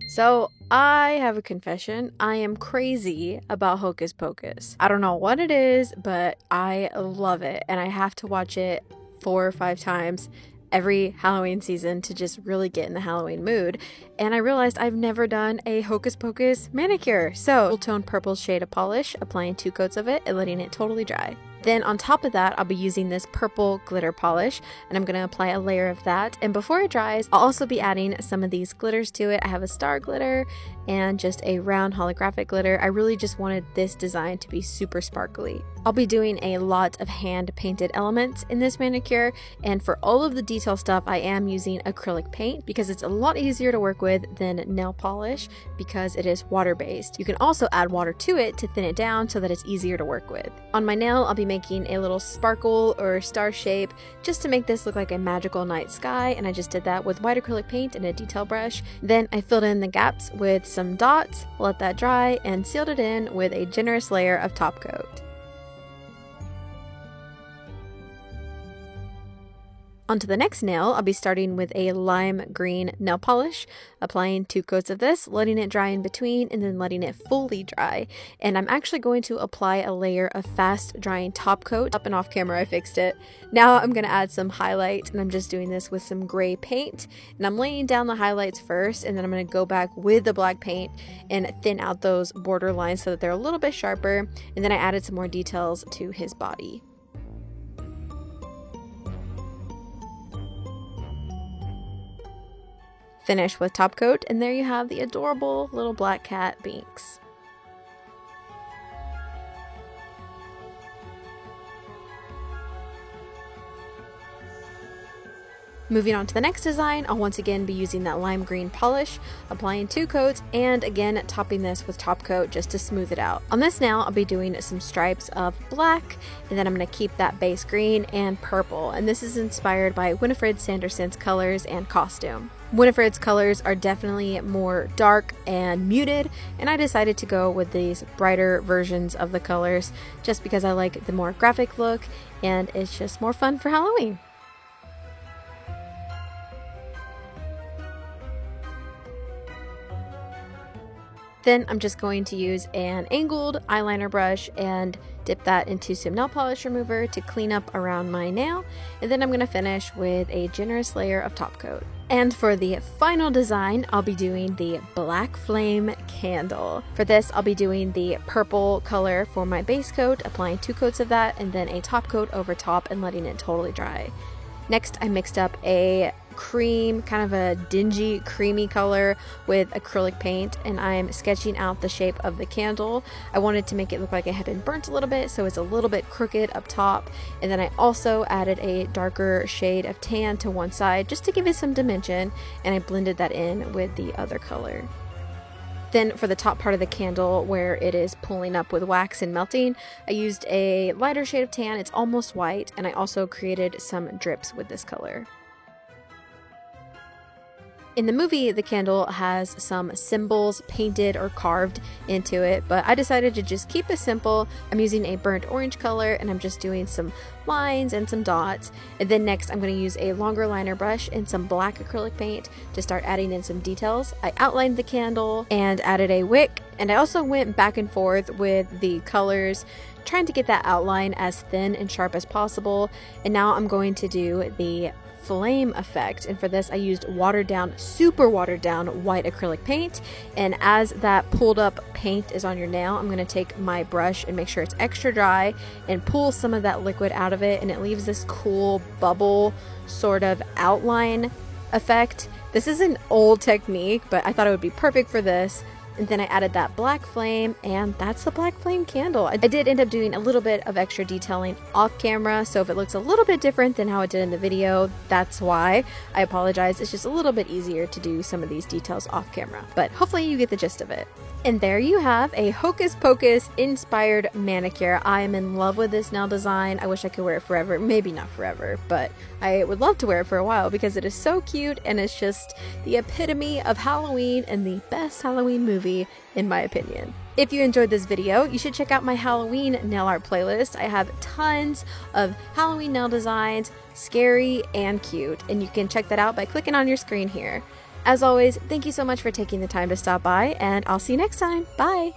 So, I have a confession. I am crazy about Hocus Pocus. I don't know what it is, but I love it, and I have to watch it 4 or 5 times every Halloween season to just really get in the Halloween mood. And I realized I've never done a Hocus Pocus manicure. So, tone purple shade of polish, applying 2 coats of it and letting it totally dry. Then on top of that, I'll be using this purple glitter polish, and I'm going to apply a layer of that. And before it dries, I'll also be adding some of these glitters to it. I have a star glitter and just a round holographic glitter. I really just wanted this design to be super sparkly. I'll be doing a lot of hand painted elements in this manicure, and for all of the detail stuff, I am using acrylic paint because it's a lot easier to work with than nail polish because it is water based. You can also add water to it to thin it down so that it's easier to work with. On my nail, I'll be making a little sparkle or star shape just to make this look like a magical night sky, and I just did that with white acrylic paint and a detail brush. Then I filled in the gaps with some dots, let that dry, and sealed it in with a generous layer of top coat. Onto the next nail, I'll be starting with a lime green nail polish, applying 2 coats of this, letting it dry in between, and then letting it fully dry. And I'm actually going to apply a layer of fast drying top coat. Up and off camera, I fixed it. Now I'm going to add some highlights, and I'm just doing this with some gray paint. And I'm laying down the highlights first, and then I'm going to go back with the black paint and thin out those border lines so that they're a little bit sharper. And then I added some more details to his body. Finish with top coat, and there you have the adorable little black cat Binks. Moving on to the next design, I'll once again be using that lime green polish, applying 2 coats, and again topping this with top coat just to smooth it out. On this nail, I'll be doing some stripes of black, and then I'm going to keep that base green and purple, and this is inspired by Winifred Sanderson's colors and costume. Winifred's colors are definitely more dark and muted, and I decided to go with these brighter versions of the colors just because I like the more graphic look, and it's just more fun for Halloween. Then I'm just going to use an angled eyeliner brush and dip that into some nail polish remover to clean up around my nail, and then I'm going to finish with a generous layer of top coat. And for the final design, I'll be doing the Black Flame candle. For this, I'll be doing the purple color for my base coat, applying 2 coats of that, and then a top coat over top and letting it totally dry. Next, I mixed up a cream, kind of a dingy creamy color with acrylic paint, and I'm sketching out the shape of the candle. I wanted to make it look like it had been burnt a little bit, so it's a little bit crooked up top, and then I also added a darker shade of tan to one side just to give it some dimension, and I blended that in with the other color. Then for the top part of the candle where it is pulling up with wax and melting, I used a lighter shade of tan. It's almost white, and I also created some drips with this color. In the movie, the candle has some symbols painted or carved into it, but I decided to just keep it simple. I'm using a burnt orange color, and I'm just doing some lines and some dots. And then next, I'm going to use a longer liner brush and some black acrylic paint to start adding in some details. I outlined the candle and added a wick, and I also went back and forth with the colors, trying to get that outline as thin and sharp as possible. And now I'm going to do the flame effect, and for this I used watered down, super watered down white acrylic paint, and as that pulled up paint is on your nail, I'm going to take my brush and make sure it's extra dry and pull some of that liquid out of it, and it leaves this cool bubble sort of outline effect. This is an old technique, but I thought it would be perfect for this. And then I added that black flame, and that's the Black Flame candle. I did end up doing a little bit of extra detailing off camera, so if it looks a little bit different than how it did in the video, that's why. I apologize. It's just a little bit easier to do some of these details off camera, but hopefully you get the gist of it. And there you have a Hocus Pocus inspired manicure. I am in love with this nail design. I wish I could wear it forever. Maybe not forever, but I would love to wear it for a while because it is so cute, and it's just the epitome of Halloween and the best Halloween movie in my opinion. If you enjoyed this video, you should check out my Halloween nail art playlist. I have tons of Halloween nail designs, scary and cute, and you can check that out by clicking on your screen here. As always, thank you so much for taking the time to stop by, and I'll see you next time. Bye!